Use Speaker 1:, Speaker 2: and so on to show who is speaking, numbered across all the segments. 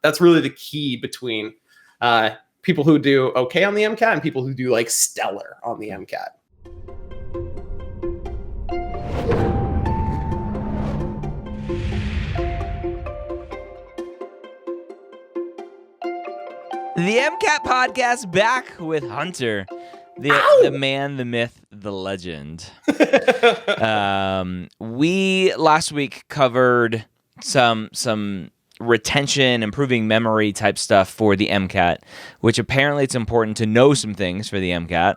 Speaker 1: That's really the key between people who do okay on the MCAT and people who do like stellar on the MCAT.
Speaker 2: The MCAT podcast back with Hunter, the man, the myth, the legend. We last week covered some retention, improving memory type stuff for the MCAT, which apparently it's important to know some things for the MCAT.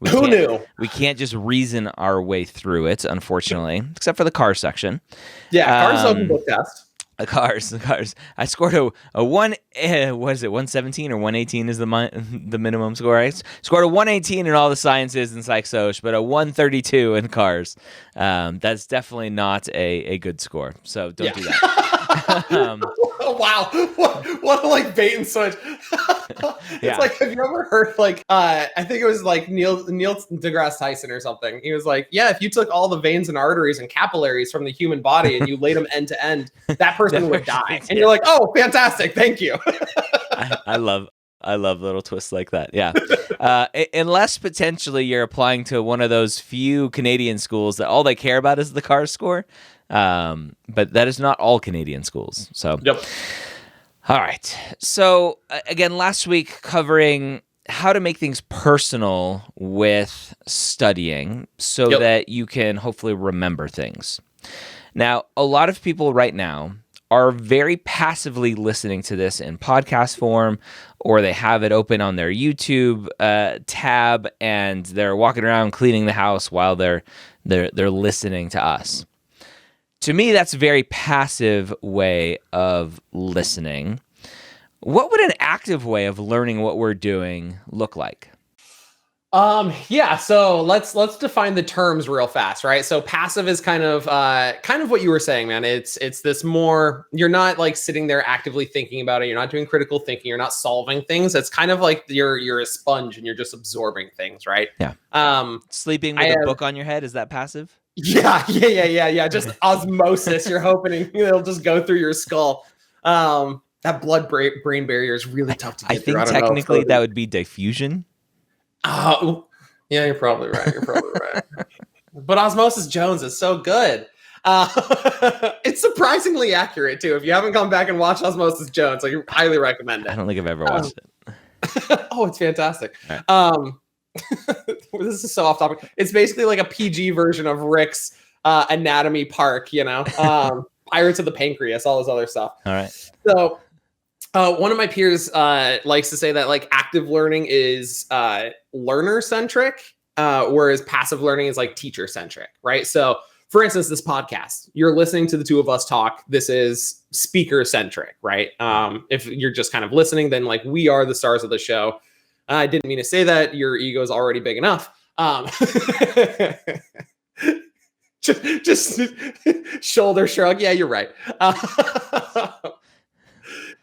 Speaker 1: Who knew?
Speaker 2: We can't just reason our way through it, unfortunately, except for the car section.
Speaker 1: Yeah, cars open book test.
Speaker 2: Cars. I scored a 117 or 118 is the minimum score. I scored a 118 in all the sciences and psych soc, but a 132 in cars. That's definitely not a good score. So don't do that.
Speaker 1: Wow, what a like bait and switch. It's like, have you ever heard like I think it was like Neil deGrasse Tyson or something. He was like, yeah, if you took all the veins and arteries and capillaries from the human body and you laid them end to end, that person would die. And you're like, oh, fantastic, thank you.
Speaker 2: I love little twists like that. Yeah. Unless potentially you're applying to one of those few Canadian schools that all they care about is the car score. But that is not all Canadian schools. So,
Speaker 1: yep.
Speaker 2: All right. So again, last week covering how to make things personal with studying so that you can hopefully remember things. Now, a lot of people right now are very passively listening to this in podcast form, or they have it open on their YouTube tab and they're walking around cleaning the house while they're listening to us. To me, that's a very passive way of listening. What would an active way of learning what we're doing look like?
Speaker 1: So let's define the terms real fast, right? So passive is kind of what you were saying, man. It's this more, you're not like sitting there actively thinking about it. You're not doing critical thinking. You're not solving things. It's kind of like you're a sponge and you're just absorbing things, right?
Speaker 2: Yeah. Sleeping with a book on your head, is that passive?
Speaker 1: Yeah. Just osmosis. You're hoping it'll just go through your skull. That blood-brain barrier is really tough to get through.
Speaker 2: I think technically that would be diffusion.
Speaker 1: Yeah, you're probably right. But Osmosis Jones is so good. It's surprisingly accurate too. If you haven't gone back and watched Osmosis Jones, I highly recommend it.
Speaker 2: I don't think I've ever watched
Speaker 1: it. Oh, it's fantastic. Right. This is so off topic. It's basically like a PG version of Rick's Anatomy Park, Pirates of the Pancreas, all this other stuff.
Speaker 2: All right.
Speaker 1: So one of my peers likes to say that like active learning is learner centric, whereas passive learning is like teacher centric, right? So for instance, this podcast, you're listening to the two of us talk. This is speaker centric, right? If you're just kind of listening, then like we are the stars of the show. I didn't mean to say that. Your ego is already big enough. Just shoulder shrug. Yeah, you're right.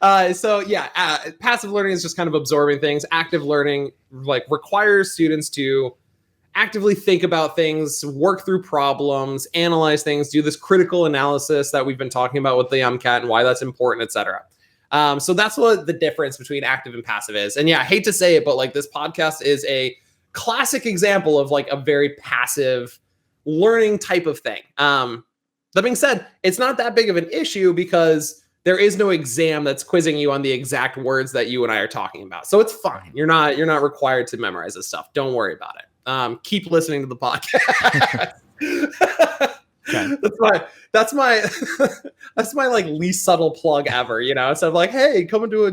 Speaker 1: Passive learning is just kind of absorbing things. Active learning like requires students to actively think about things, work through problems, analyze things, do this critical analysis that we've been talking about with the MCAT and why that's important, etc. So that's what the difference between active and passive is. And yeah, I hate to say it, but like this podcast is a classic example of like a very passive learning type of thing. That being said, it's not that big of an issue because there is no exam that's quizzing you on the exact words that you and I are talking about. So it's fine. You're not required to memorize this stuff. Don't worry about it. Keep listening to the podcast. Okay. That's my like least subtle plug ever, Instead of like, hey, come into a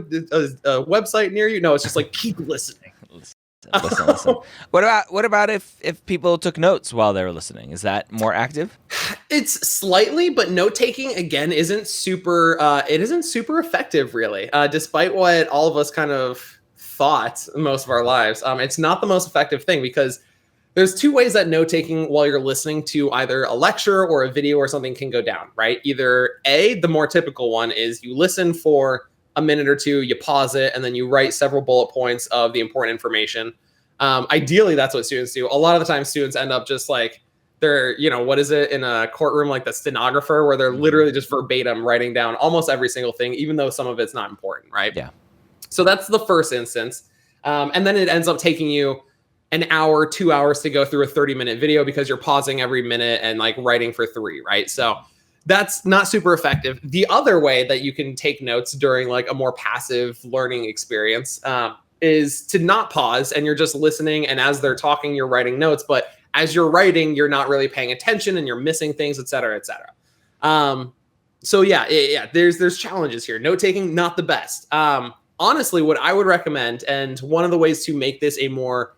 Speaker 1: website near you. No, it's just like keep listening.
Speaker 2: Listen. What about if people took notes while they were listening? Is that more active?
Speaker 1: It's slightly, but note taking again isn't super effective really. Despite what all of us kind of thought most of our lives, it's not the most effective thing because there's two ways that note taking while you're listening to either a lecture or a video or something can go down, right? Either A, the more typical one is you listen for a minute or two, you pause it, and then you write several bullet points of the important information. Ideally, that's what students do. A lot of the time, students end up just like they're, what is it in a courtroom, like the stenographer, where they're literally just verbatim writing down almost every single thing, even though some of it's not important, right?
Speaker 2: Yeah.
Speaker 1: So that's the first instance. And then it ends up taking you an hour, 2 hours to go through a 30-minute video because you're pausing every minute and like writing for 3, right? So that's not super effective. The other way that you can take notes during like a more passive learning experience is to not pause, and you're just listening. And as they're talking, you're writing notes. But as you're writing, you're not really paying attention and you're missing things, et cetera, et cetera. So yeah, there's challenges here. Note taking, not the best. Honestly, what I would recommend, and one of the ways to make this a more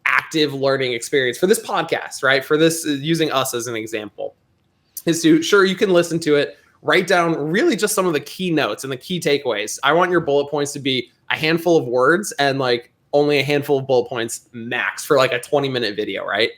Speaker 1: active learning experience for this podcast, right? For this, using us as an example, is to, sure, you can listen to it, write down really just some of the key notes and the key takeaways. I want your bullet points to be a handful of words and like only a handful of bullet points max for like a 20-minute video, right?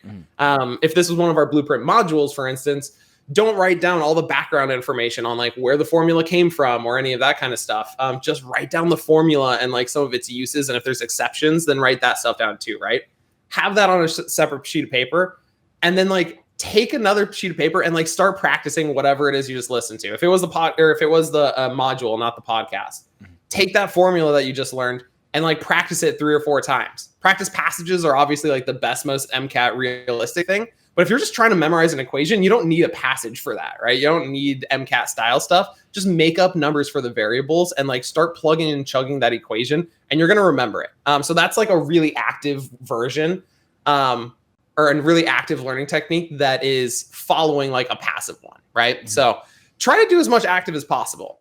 Speaker 1: If this was one of our blueprint modules, for instance, don't write down all the background information on like where the formula came from or any of that kind of stuff. Just write down the formula and like some of its uses. And if there's exceptions, then write that stuff down too, right? Have that on a separate sheet of paper, and then like take another sheet of paper and like start practicing whatever it is you just listened to. If it was the module, not the podcast, take that formula that you just learned and like practice it 3 or 4 times. Practice passages are obviously like the best, most MCAT realistic thing. But if you're just trying to memorize an equation, you don't need a passage for that, right? You don't need MCAT style stuff. Just make up numbers for the variables and like start plugging and chugging that equation, and you're going to remember it. So that's like a really active version or a really active learning technique that is following like a passive one, right? So try to do as much active as possible.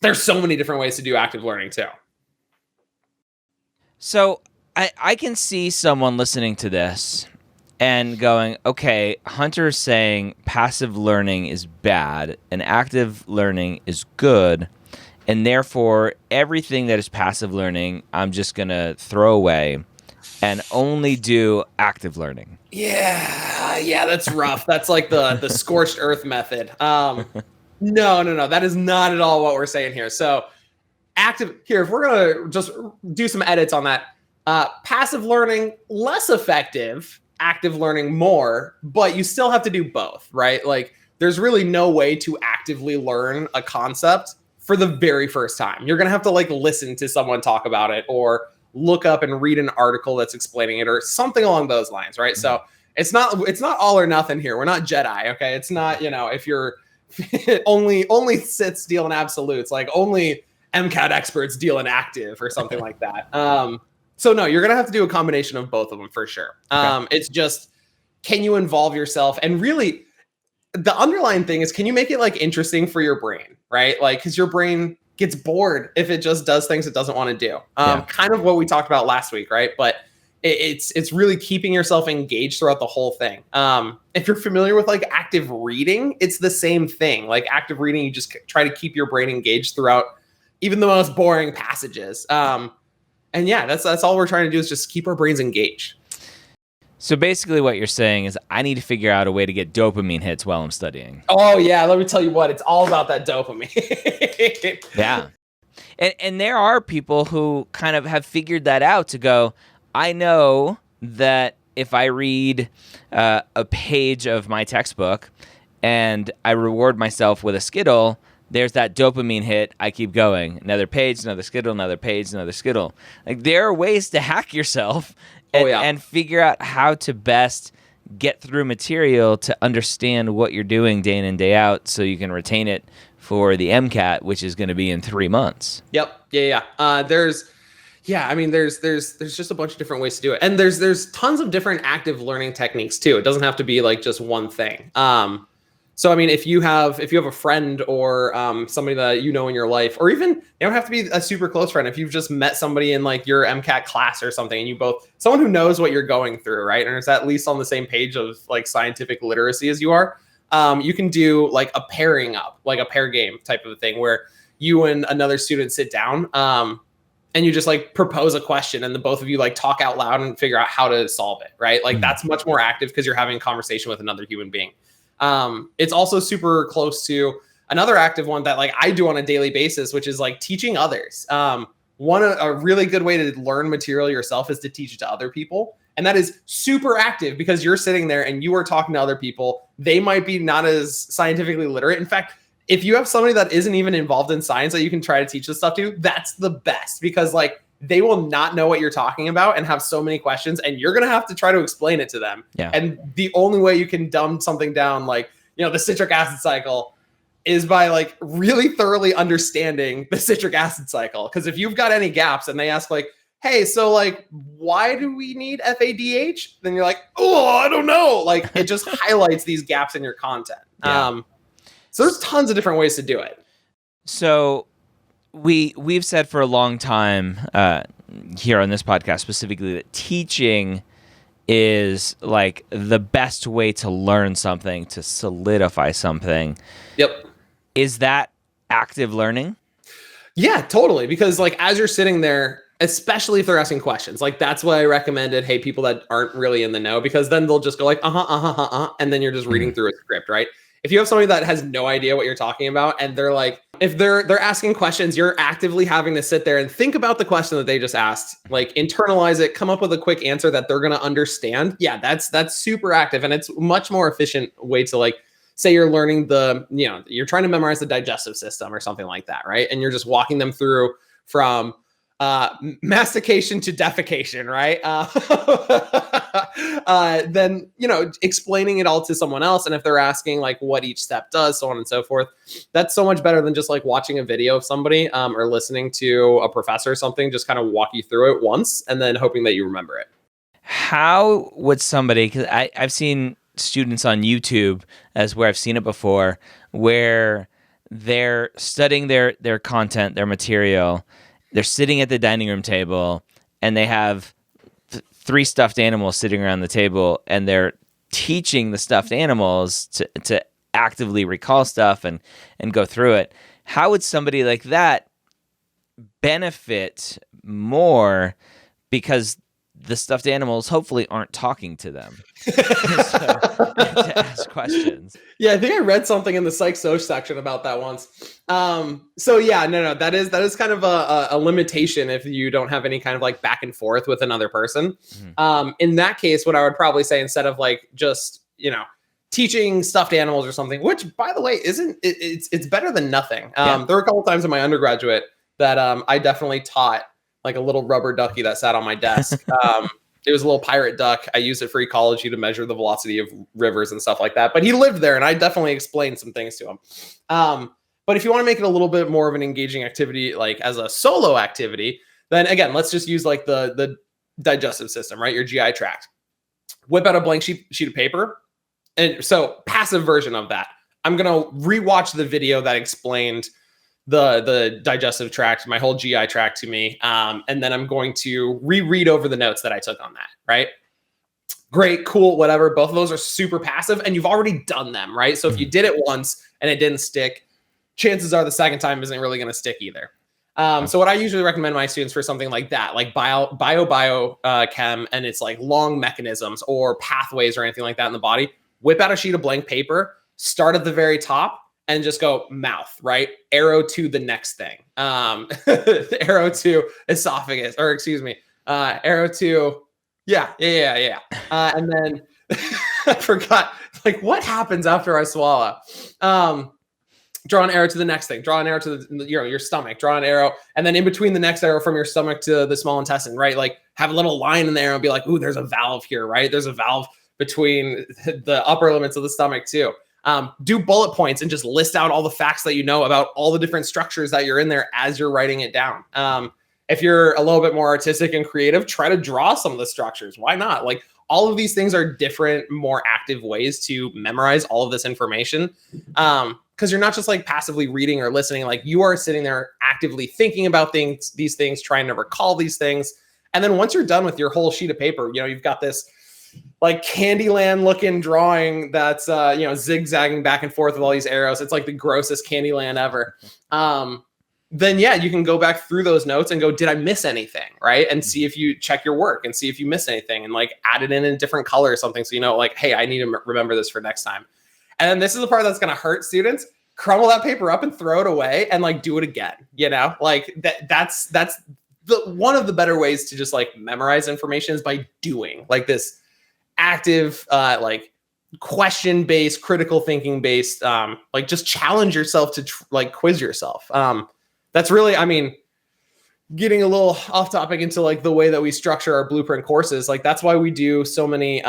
Speaker 1: There's so many different ways to do active learning too.
Speaker 2: So I can see someone listening to this and going, okay, Hunter's saying passive learning is bad and active learning is good, and therefore everything that is passive learning I'm just going to throw away and only do active learning.
Speaker 1: Yeah, that's rough. That's like the scorched earth method. No. That is not at all what we're saying here. So active here, if we're going to just do some edits on that, passive learning, less effective, active learning more, but you still have to do both, right? Like there's really no way to actively learn a concept for the very first time. You're going to have to like listen to someone talk about it or look up and read an article that's explaining it or something along those lines, right? So it's not all or nothing here. We're not Jedi, okay? It's not, if you're only Siths deal in absolutes, like only MCAT experts deal in active or something like that. So no, you're going to have to do a combination of both of them for sure. It's just, can you involve yourself? And really the underlying thing is, can you make it like interesting for your brain, right? Like, cause your brain gets bored if it just does things it doesn't want to do. Kind of what we talked about last week, right? But it's really keeping yourself engaged throughout the whole thing. If you're familiar with like active reading, it's the same thing. Like active reading, you just try to keep your brain engaged throughout even the most boring passages. And yeah, that's all we're trying to do is just keep our brains engaged.
Speaker 2: So basically what you're saying is I need to figure out a way to get dopamine hits while I'm studying.
Speaker 1: Oh yeah, let me tell you what, it's all about that dopamine.
Speaker 2: Yeah. And there are people who kind of have figured that out to go, I know that if I read a page of my textbook and I reward myself with a Skittle, there's that dopamine hit. I keep going. Another page, another Skittle, another page, another Skittle. Like there are ways to hack yourself and figure out how to best get through material to understand what you're doing day in and day out so you can retain it for the MCAT, which is going to be in 3 months.
Speaker 1: Yep. Yeah. There's just a bunch of different ways to do it. And there's tons of different active learning techniques too. It doesn't have to be like just one thing. So, I mean, if you have a friend or somebody that you know in your life, or even, you don't have to be a super close friend. If you've just met somebody in like your MCAT class or something, and someone who knows what you're going through, right? And is at least on the same page of like scientific literacy as you are, you can do like a pairing up, like a pair game type of a thing where you and another student sit down and you just like propose a question and the both of you like talk out loud and figure out how to solve it, right? Like that's much more active because you're having a conversation with another human being. It's also super close to another active one that like I do on a daily basis, which is like teaching others. A really good way to learn material yourself is to teach it to other people. And that is super active because you're sitting there and you are talking to other people. They might be not as scientifically literate. In fact, if you have somebody that isn't even involved in science that you can try to teach this stuff to, that's the best, because like they will not know what you're talking about and have so many questions, and you're going to have to try to explain it to them.
Speaker 2: Yeah.
Speaker 1: And the only way you can dumb something down, like, the citric acid cycle, is by like really thoroughly understanding the citric acid cycle. Because if you've got any gaps and they ask like, hey, so like, why do we need FADH? Then you're like, oh, I don't know. Like, it just highlights these gaps in your content.
Speaker 2: Yeah.
Speaker 1: So there's tons of different ways to do it.
Speaker 2: So we've said for a long time here on this podcast specifically that teaching is like the best way to learn something, to solidify something.
Speaker 1: Yep.
Speaker 2: Is that active learning?
Speaker 1: Yeah, totally. Because like as you're sitting there, especially if they're asking questions, like that's why I recommended, hey, people that aren't really in the know, because then they'll just go like, and then you're just reading through a script, right? If you have somebody that has no idea what you're talking about and they're like, if they're asking questions, you're actively having to sit there and think about the question that they just asked, like internalize it, come up with a quick answer that they're going to understand. Yeah, that's super active. And it's a much more efficient way to like, say you're learning you're trying to memorize the digestive system or something like that, right? And you're just walking them through from mastication to defecation, right? Then, explaining it all to someone else. And if they're asking like what each step does, so on and so forth, that's so much better than just like watching a video of somebody or listening to a professor or something, just kind of walk you through it once and then hoping that you remember it.
Speaker 2: How would somebody, because I've seen students on YouTube as where I've seen it before, where they're studying their content, their material, they're sitting at the dining room table and they have 3 stuffed animals sitting around the table and they're teaching the stuffed animals to actively recall stuff and go through it. How would somebody like that benefit more, because the stuffed animals hopefully aren't talking to them to ask questions?
Speaker 1: Yeah, I think I read something in the psych-soc section about that once. So yeah, no, that is kind of a limitation if you don't have any kind of like back and forth with another person. Mm-hmm. In that case, what I would probably say, instead of like just, teaching stuffed animals or something, which by the way, it's better than nothing. There were a couple of times in my undergraduate that I definitely taught like a little rubber ducky that sat on my desk. It was a little pirate duck. I used it for ecology to measure the velocity of rivers and stuff like that. But he lived there, and I definitely explained some things to him. But if you want to make it a little bit more of an engaging activity, like as a solo activity, then again, let's just use like the digestive system, right? Your GI tract. Whip out a blank sheet of paper. And so passive version of that, I'm going to rewatch the video that explained the digestive tract, my whole GI tract to me. And then I'm going to reread over the notes that I took on that, right? Great, cool, whatever. Both of those are super passive and you've already done them, right? So if you did it once and it didn't stick, chances are the second time isn't really going to stick either. So what I usually recommend my students for something like that, like biochem, and it's like long mechanisms or pathways or anything like that in the body, whip out a sheet of blank paper, start at the very top, and just go mouth, right? Arrow to the next thing. Arrow to esophagus, or excuse me, arrow to, yeah. And then I forgot, like, what happens after I swallow? Draw an arrow to the next thing. Draw an arrow to your stomach. Draw an arrow, and then in between the next arrow from your stomach to the small intestine, right? Like have a little line in there and be like, ooh, there's a valve here, right? There's a valve between the upper limits of the stomach too. Do bullet points and just list out all the facts that you know about all the different structures that you're in there as you're writing it down. If you're a little bit more artistic and creative, try to draw some of the structures. Why not? Like all of these things are different, more active ways to memorize all of this information. Because you're not just like passively reading or listening, like you are sitting there actively thinking about these things, trying to recall these things. And then once you're done with your whole sheet of paper, you've got this like Candyland looking drawing that's, zigzagging back and forth with all these arrows. It's like the grossest Candyland ever. Then yeah, you can go back through those notes and go, did I miss anything? Right. And see if you check your work and see if you miss anything and like add it in a different color or something. So, like, hey, I need to remember this for next time. And then this is the part that's going to hurt students. Crumble that paper up and throw it away and like do it again. Like that's one of the better ways to just like memorize information is by doing like this active, like question-based, critical thinking-based, like just challenge yourself to like quiz yourself. That's really, I mean, getting a little off topic into like the way that we structure our blueprint courses. Like that's why we do so many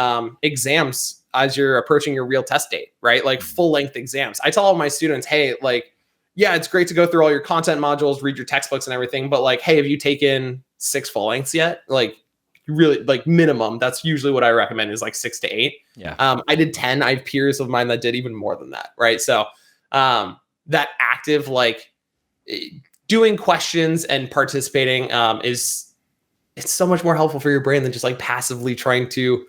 Speaker 1: exams as you're approaching your real test date, right? Like full length exams. I tell all my students, hey, like, yeah, it's great to go through all your content modules, read your textbooks and everything. But like, hey, have you taken 6 full lengths yet? Like really like minimum. That's usually what I recommend is like 6 to 8.
Speaker 2: Yeah.
Speaker 1: I did 10. I have peers of mine that did even more than that. Right. So that active, like doing questions and participating it's so much more helpful for your brain than just like passively trying to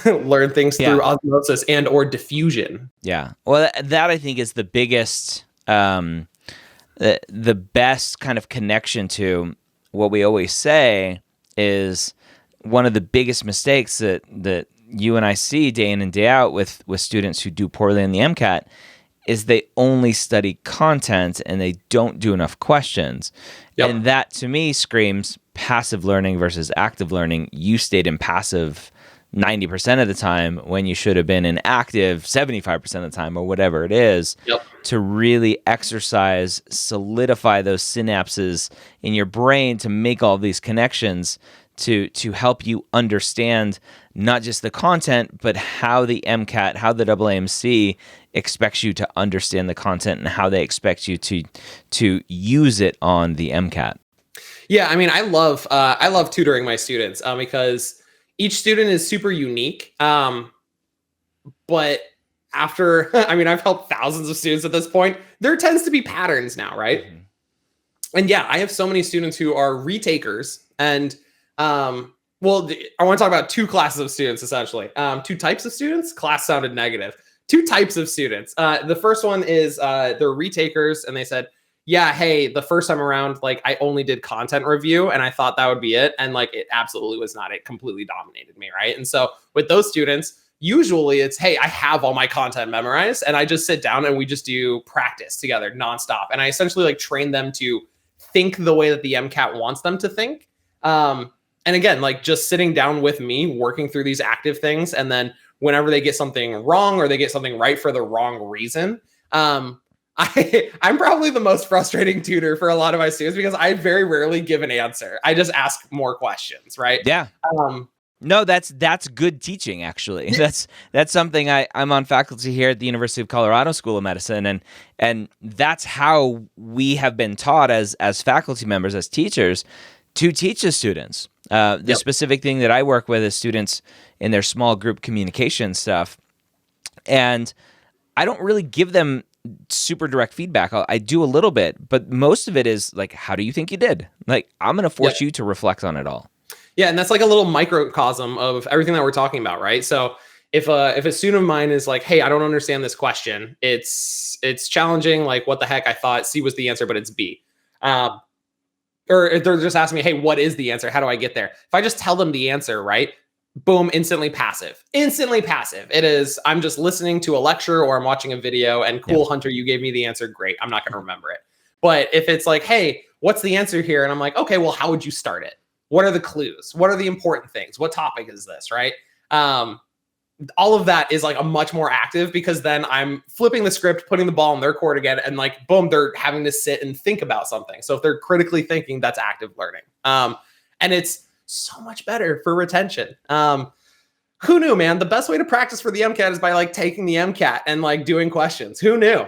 Speaker 1: learn things through osmosis and or diffusion.
Speaker 2: Yeah. Well, that I think is the biggest, the best kind of connection to what we always say is one of the biggest mistakes that you and I see day in and day out with students who do poorly in the MCAT is they only study content and they don't do enough questions. Yep. And that to me screams passive learning versus active learning. You stayed in passive 90% of the time when you should have been in active 75% of the time or whatever it is.
Speaker 1: Yep.
Speaker 2: To really exercise, solidify those synapses in your brain to make all these connections to help you understand not just the content, but how the MCAT, how the AAMC expects you to understand the content and how they expect you to use it on the MCAT.
Speaker 1: Yeah, I mean, I love tutoring my students because each student is super unique. But after, I mean, I've helped thousands of students at this point. There tends to be patterns now, right? Mm-hmm. And yeah, I have so many students who are retakers and well, I want to talk about 2 classes of students, essentially. 2 types of students. Class sounded negative. 2 types of students. The first one is they're retakers, and they said, yeah, hey, the first time around, like I only did content review, and I thought that would be it. And like it absolutely was not. It completely dominated me, right? And so with those students, usually it's, hey, I have all my content memorized, and I just sit down and we just do practice together nonstop. And I essentially like train them to think the way that the MCAT wants them to think. And again, like just sitting down with me, working through these active things. And then whenever they get something wrong or they get something right for the wrong reason, I'm probably the most frustrating tutor for a lot of my students because I very rarely give an answer. I just ask more questions, right?
Speaker 2: Yeah. No, that's good teaching, actually. Yeah. That's something I'm on faculty here at the University of Colorado School of Medicine, and that's how we have been taught as faculty members, as teachers, to teach the students. The specific thing that I work with is students in their small group communication stuff. And I don't really give them super direct feedback. I do a little bit, but most of it is like, how do you think you did? Like, I'm going to force you to reflect on it all.
Speaker 1: Yeah. And that's like a little microcosm of everything that we're talking about, right? So if a student of mine is like, hey, I don't understand this question. It's challenging. Like, what the heck? I thought C was the answer, but it's B. Or if they're just asking me, hey, what is the answer? How do I get there? If I just tell them the answer, right? Boom, instantly passive. Instantly passive. It is, I'm just listening to a lecture or I'm watching a video and cool, Hunter, you gave me the answer. Great. I'm not going to remember it. But if it's like, hey, what's the answer here? And I'm like, okay, well, how would you start it? What are the clues? What are the important things? What topic is this, right? All of that is like a much more active because then I'm flipping the script, putting the ball in their court again, and like, boom, they're having to sit and think about something. So if they're critically thinking, that's active learning. And it's so much better for retention. Who knew, man? The best way to practice for the MCAT is by like taking the MCAT and like doing questions. Who knew?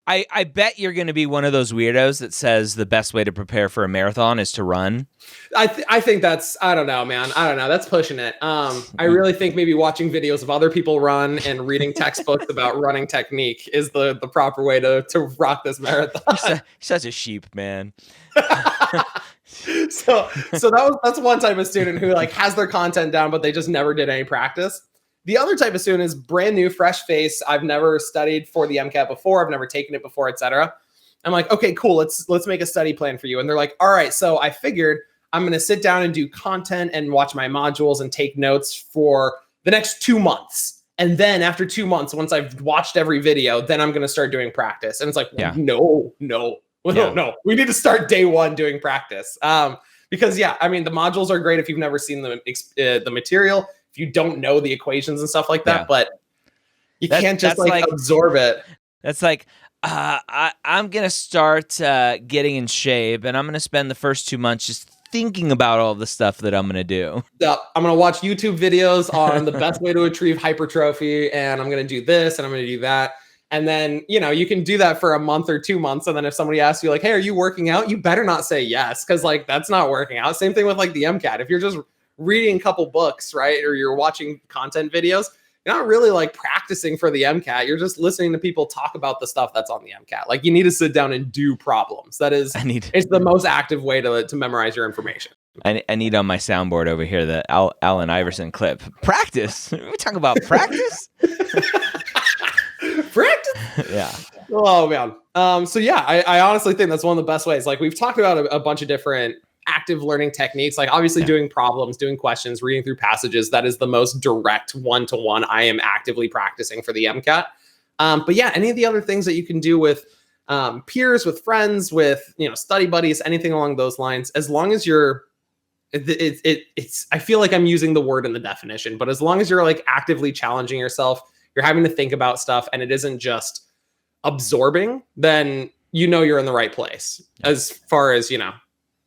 Speaker 2: I bet you're going to be one of those weirdos that says the best way to prepare for a marathon is to run.
Speaker 1: I think that's, I don't know, man. I don't know. That's pushing it. I really think maybe watching videos of other people run and reading textbooks about running technique is the proper way to rock this marathon.
Speaker 2: Such a sheep, man.
Speaker 1: So that's one type of student who like has their content down, but they just never did any practice. The other type of student is brand new, fresh face. I've never studied for the MCAT before. I've never taken it before, etc. I'm like, okay, cool. Let's make a study plan for you. And they're like, all right, so I figured I'm going to sit down and do content and watch my modules and take notes for the next 2 months. And then after 2 months, once I've watched every video, then I'm going to start doing practice. And it's like, no. Well, no, we need to start day one doing practice. Because yeah, I mean, the modules are great if you've never seen the material, if you don't know the equations and stuff like that, but you can't just like absorb it.
Speaker 2: That's like, I'm going to start getting in shape, and I'm going to spend the first 2 months just thinking about all the stuff that I'm going to do.
Speaker 1: Yeah, I'm going to watch YouTube videos on the best way to achieve hypertrophy, and I'm going to do this, and I'm going to do that. And then, you know, you can do that for a month or 2 months. And then if somebody asks you like, hey, are you working out? You better not say yes. Cause like, that's not working out. Same thing with like the MCAT. If you're just reading a couple books, right? Or you're watching content videos, you're not really like practicing for the MCAT. You're just listening to people talk about the stuff that's on the MCAT. Like you need to sit down and do problems. That is, it's the most active way to memorize your information.
Speaker 2: I need on my soundboard over here the Allen Iverson clip. Practice. We talk about practice.
Speaker 1: Practice.
Speaker 2: Yeah.
Speaker 1: Oh man. So yeah, I honestly think that's one of the best ways. Like we've talked about a bunch of different active learning techniques, like obviously doing problems, doing questions, reading through passages. That is the most direct one-to-one I am actively practicing for the MCAT. But yeah, any of the other things that you can do with peers, with friends, with, you know, study buddies, anything along those lines, as long as you're, it's, I feel like I'm using the word in the definition, but as long as you're like actively challenging yourself, you're having to think about stuff and it isn't just absorbing, then you know you're in the right place as far as, you know,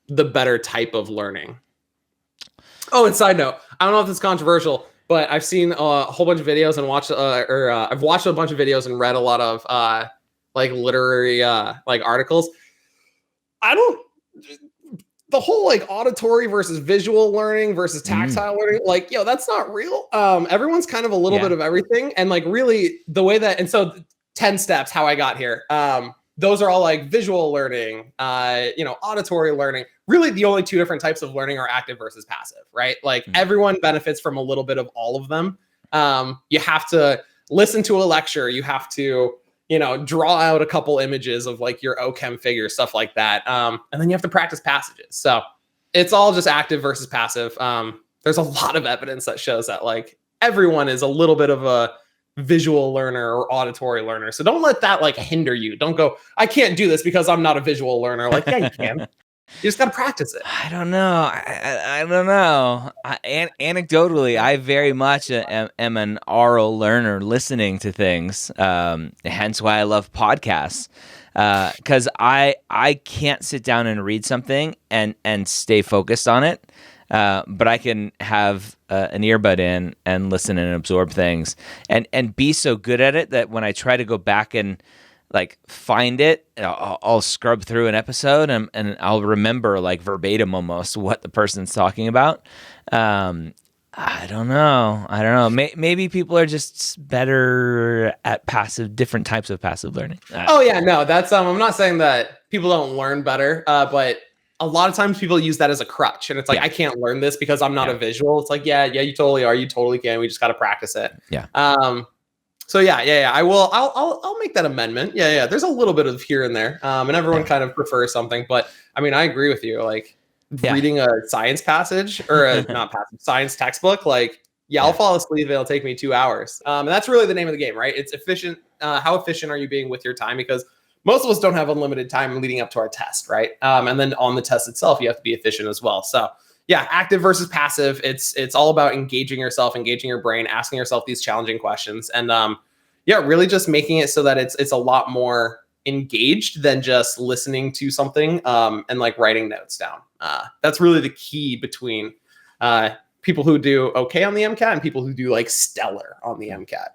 Speaker 1: the better type of learning. Oh, and side note, I don't know if it's controversial, but I've seen a whole bunch of videos and watched, I've watched a bunch of videos and read a lot of like literary like articles. The whole like auditory versus visual learning versus tactile learning, like, yo, that's not real. Everyone's kind of a little bit of everything. And like really the way that, and so 10 steps, how I got here. Those are all like visual learning, you know, auditory learning. Really the only two different types of learning are active versus passive, right? Like everyone benefits from a little bit of all of them. You have to listen to a lecture. You have to, you know, draw out a couple images of like your OChem figure, stuff like that. And then you have to practice passages. So it's all just active versus passive. There's a lot of evidence that shows that like everyone is a little bit of a visual learner or auditory learner. So don't let that like hinder you. Don't go, I can't do this because I'm not a visual learner. Like, yeah, you can. You just got to practice it.
Speaker 2: I don't know. I don't know. Anecdotally, I very much am an oral learner, listening to things. Hence why I love podcasts. Because I can't sit down and read something and stay focused on it. But I can have an earbud in and listen and absorb things and be so good at it that when I try to go back and like find it, I'll scrub through an episode and I'll remember like verbatim almost what the person's talking about. I don't know. Maybe people are just better at different types of passive learning.
Speaker 1: Oh yeah, no, that's I'm not saying that people don't learn better, but a lot of times people use that as a crutch, and it's like I can't learn this because I'm not a visual. It's like yeah, you totally are. You totally can. We just got to practice it.
Speaker 2: Yeah.
Speaker 1: So yeah. I will. I'll make that amendment. Yeah. There's a little bit of here and there, and everyone kind of prefers something. But I mean, I agree with you. Like reading a science passage or a not passage science textbook. Like I'll fall asleep. It'll take me 2 hours. And that's really the name of the game, right? It's efficient. How efficient are you being with your time? Because most of us don't have unlimited time leading up to our test, right? And then on the test itself, you have to be efficient as well. So yeah, active versus passive. It's all about engaging yourself, engaging your brain, asking yourself these challenging questions, and really just making it so that it's a lot more engaged than just listening to something and like writing notes down. That's really the key between people who do okay on the MCAT and people who do like stellar on the MCAT.